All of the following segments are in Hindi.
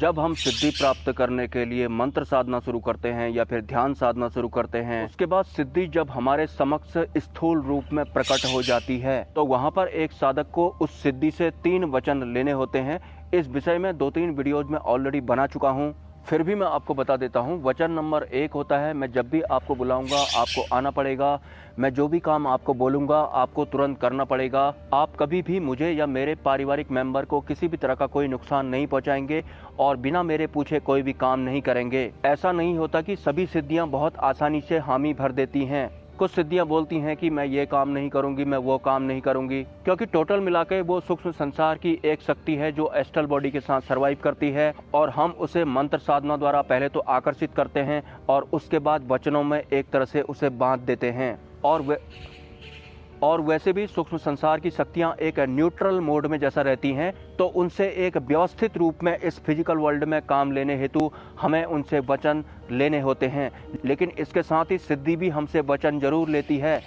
जब हम सिद्धि प्राप्त करने के लिए मंत्र साधना शुरू करते हैं या फिर ध्यान साधना शुरू करते हैं, उसके बाद सिद्धि जब हमारे समक्ष स्थूल रूप में प्रकट हो जाती है तो वहां पर एक साधक को उस सिद्धि से 3 वचन लेने होते हैं। इस विषय में 2-3 वीडियोज में ऑलरेडी बना चुका हूं, फिर भी मैं आपको बता देता हूं। वचन नंबर 1 होता है, मैं जब भी आपको बुलाऊंगा आपको आना पड़ेगा। मैं जो भी काम आपको बोलूंगा आपको तुरंत करना पड़ेगा। आप कभी भी मुझे या मेरे पारिवारिक मेंबर को किसी भी तरह का कोई नुकसान नहीं पहुंचाएंगे और बिना मेरे पूछे कोई भी काम नहीं करेंगे। ऐसा नहीं होता कि सभी सिद्धियां बहुत आसानी से हामी भर देती हैं। कुछ सिद्धियां बोलती हैं कि मैं ये काम नहीं करूंगी, मैं वो काम नहीं करूंगी, क्योंकि टोटल मिला के वो सूक्ष्म संसार की एक शक्ति है जो एस्ट्रल बॉडी के साथ सर्वाइव करती है और हम उसे मंत्र साधना द्वारा पहले तो आकर्षित करते हैं और उसके बाद वचनों में एक तरह से उसे बांध देते हैं। और वैसे भी सूक्ष्म संसार की शक्तियां एक न्यूट्रल मोड में जैसा रहती हैं, तो उनसे एक व्यवस्थित रूप में इस फिजिकल वर्ल्ड में काम लेने हेतु हमें उनसे वचन लेने होते हैं। लेकिन इसके साथ ही सिद्धि भी हमसे वचन जरूर लेती है।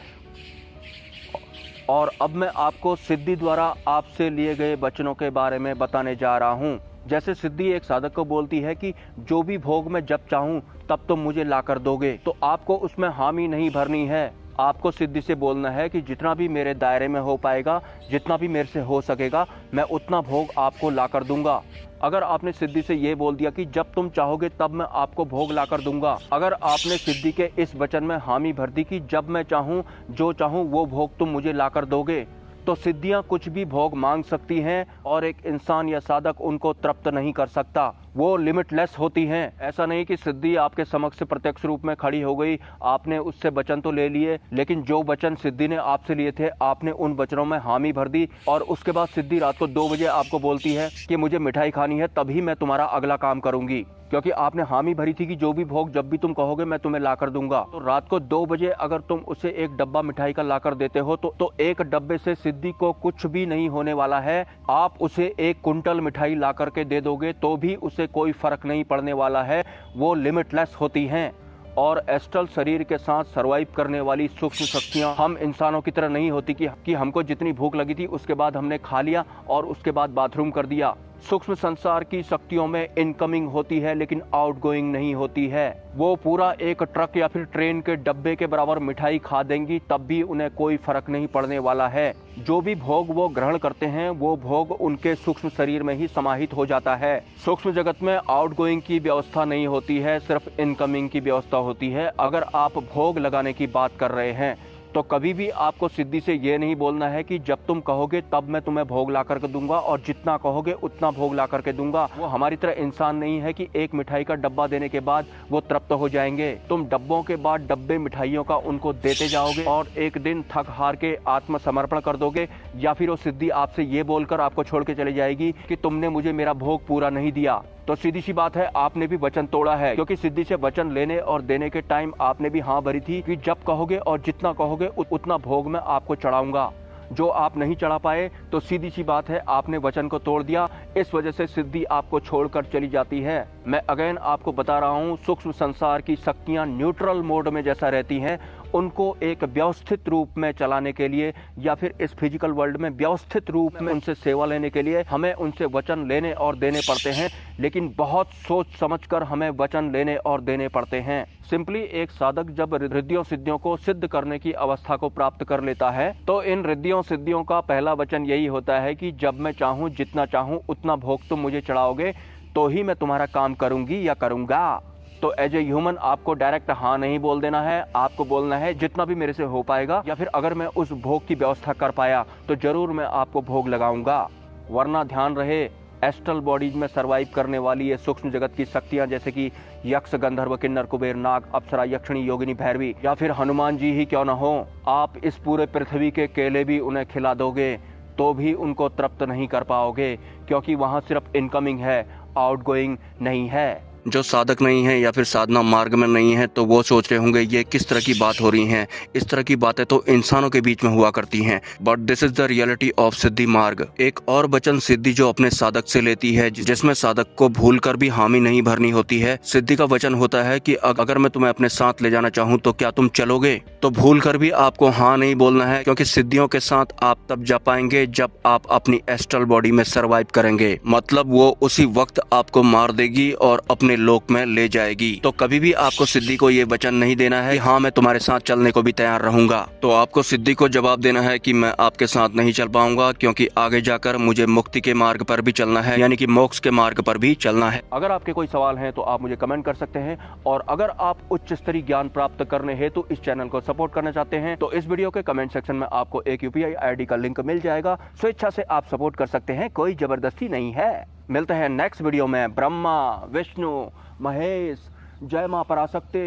और अब मैं आपको सिद्धि द्वारा आपसे लिए गए वचनों के बारे में बताने जा रहा हूँ। जैसे सिद्धि एक साधक को बोलती है कि जो भी भोग मैं जब चाहूँ तब तुम मुझे ला कर दोगे, तो आपको उसमें हामी नहीं भरनी है। आपको सिद्धि से बोलना है कि जितना भी मेरे दायरे में हो पाएगा, जितना भी मेरे से हो सकेगा, मैं उतना भोग आपको ला कर दूंगा। अगर आपने सिद्धि से ये बोल दिया कि जब तुम चाहोगे तब मैं आपको भोग ला कर दूंगा, अगर आपने सिद्धि के इस वचन में हामी भर दी कि जब मैं चाहूँ जो चाहूँ वो भोग तुम मुझे ला कर दोगे, तो सिद्धियां कुछ भी भोग मांग सकती हैं और एक इंसान या साधक उनको तृप्त नहीं कर सकता। वो लिमिटलेस होती हैं। ऐसा नहीं कि सिद्धि आपके समक्ष प्रत्यक्ष रूप में खड़ी हो गई, आपने उससे वचन तो ले लिए, लेकिन जो वचन सिद्धि ने आपसे लिए थे आपने उन वचनों में हामी भर दी और उसके बाद सिद्धि रात को 2 बजे आपको बोलती है कि मुझे मिठाई खानी है, तभी मैं तुम्हारा अगला काम करूंगी, क्योंकि आपने हामी भरी थी कि जो भी भोग जब भी तुम कहोगे मैं तुम्हें ला कर दूंगा। तो रात को 2 बजे अगर तुम उसे एक डब्बा मिठाई का ला कर देते हो तो एक डब्बे से सिद्धि को कुछ भी नहीं होने वाला है। आप उसे 1 कुंटल मिठाई ला करके दे दोगे तो भी उसे कोई फर्क नहीं पड़ने वाला है। वो लिमिटलेस होती हैं। और एस्ट्रल शरीर के साथ सर्वाइव करने वाली सूक्ष्म शक्तियां हम इंसानों की तरह नहीं होती कि हमको जितनी भूख लगी थी उसके बाद हमने खा लिया और उसके बाद बाथरूम कर दिया। सूक्ष्म संसार की शक्तियों में इनकमिंग होती है लेकिन आउटगोइंग नहीं होती है। वो पूरा एक ट्रक या फिर ट्रेन के डब्बे के बराबर मिठाई खा देंगी तब भी उन्हें कोई फर्क नहीं पड़ने वाला है। जो भी भोग वो ग्रहण करते हैं वो भोग उनके सूक्ष्म शरीर में ही समाहित हो जाता है। सूक्ष्म जगत में आउटगोइंग की व्यवस्था नहीं होती है, सिर्फ इनकमिंग की व्यवस्था होती है। अगर आप भोग लगाने की बात कर रहे हैं तो कभी भी आपको सिद्धि से ये नहीं बोलना है कि जब तुम कहोगे तब मैं तुम्हें भोग ला करके दूंगा और जितना कहोगे उतना भोग ला करके दूंगा। वो हमारी तरह इंसान नहीं है कि एक मिठाई का डब्बा देने के बाद वो तृप्त हो जाएंगे। तुम डब्बों के बाद डब्बे मिठाइयों का उनको देते जाओगे और एक दिन थक हार के आत्मसमर्पण कर दोगे, या फिर वो सिद्धि आपसे ये बोलकर आपको छोड़ के चली जाएगी कि तुमने मुझे मेरा भोग पूरा नहीं दिया। तो सीधी सी बात है, आपने भी वचन तोड़ा है, क्योंकि सिद्धि से वचन लेने और देने के टाइम आपने भी हाँ भरी थी कि जब कहोगे और जितना कहोगे उतना भोग मैं आपको चढ़ाऊंगा। जो आप नहीं चढ़ा पाए तो सीधी सी बात है आपने वचन को तोड़ दिया। इस वजह से सिद्धि आपको छोड़कर चली जाती है। मैं अगेन आपको बता रहा हूँ, सूक्ष्म संसार की शक्तियां न्यूट्रल मोड में जैसा रहती हैं, उनको एक व्यवस्थित रूप में चलाने के लिए या फिर इस फिजिकल वर्ल्ड में व्यवस्थित रूप में उनसे सेवा लेने के लिए हमें उनसे वचन लेने और देने पड़ते हैं। लेकिन बहुत सोच समझकर हमें वचन लेने और देने पड़ते हैं। सिंपली एक साधक जब रिद्धियों सिद्धियों को सिद्ध करने की अवस्था को प्राप्त कर लेता है तो इन रिद्धियों सिद्धियों का पहला वचन यही होता है कि जब मैं चाहूँ जितना चाहूँ उतना भोग तुम मुझे चढ़ाओगे तो ही मैं तुम्हारा काम करूंगी या करूंगा। तो एज ए ह्यूमन आपको डायरेक्ट हाँ नहीं बोल देना है, आपको बोलना है जितना भी मेरे से हो पाएगा, या फिर अगर मैं उस भोग की व्यवस्था कर पाया तो जरूर मैं आपको भोग लगाऊंगा। वरना ध्यान रहे, एस्ट्रल बॉडीज में सर्वाइव करने वाली ये सूक्ष्म जगत की शक्तियां जैसे कि यक्ष, गंधर्व, किन्नर, कुबेर, नाग, अप्सरा, यक्षिणी, योगिनी, भैरवी या फिर हनुमान जी ही क्यों न हो, आप इस पूरे पृथ्वी के केले भी उन्हें खिला दोगे तो भी उनको तृप्त नहीं कर पाओगे, क्योंकि वहां सिर्फ इनकमिंग है, आउटगोइंग नहीं है। जो साधक नहीं है या फिर साधना मार्ग में नहीं है तो वो सोच रहे होंगे ये किस तरह की बात हो रही है, इस तरह की बातें तो इंसानों के बीच में हुआ करती हैं, but this is the reality of Siddhi Marg. एक और वचन सिद्धि जो अपने साधक से लेती है, जिसमें साधक को भूल कर भी हामी नहीं भरनी होती है। सिद्धि का वचन होता है कि अगर मैं तुम्हें अपने साथ ले जाना चाहूँ तो क्या तुम चलोगे। तो भूल कर भी आपको हाँ नहीं बोलना है, क्योंकि सिद्धियों के साथ आप तब जा पाएंगे जब आप अपनी एस्ट्रल बॉडी में सरवाइव करेंगे। मतलब वो उसी वक्त आपको मार देगी और अपने लोक में ले जाएगी। तो कभी भी आपको सिद्धि को ये वचन नहीं देना है कि हाँ मैं तुम्हारे साथ चलने को भी तैयार रहूंगा। तो आपको सिद्धि को जवाब देना है कि मैं आपके साथ नहीं चल पाऊंगा, क्योंकि आगे जाकर मुझे मुक्ति के मार्ग पर भी चलना है, यानी कि मोक्ष के मार्ग पर भी चलना है। अगर आपके कोई सवाल है तो आप मुझे कमेंट कर सकते हैं, और अगर आप उच्च स्तरीय ज्ञान प्राप्त करने हेतु इस चैनल को सपोर्ट करना चाहते हैं तो इस वीडियो के कमेंट सेक्शन में आपको एक यूपीआई आईडी का लिंक मिल जाएगा। स्वेच्छा से आप सपोर्ट कर सकते हैं, कोई जबरदस्ती नहीं है। मिलते हैं नेक्स्ट वीडियो में। ब्रह्मा, विष्णु, महेश, जय मां पराशक्ति।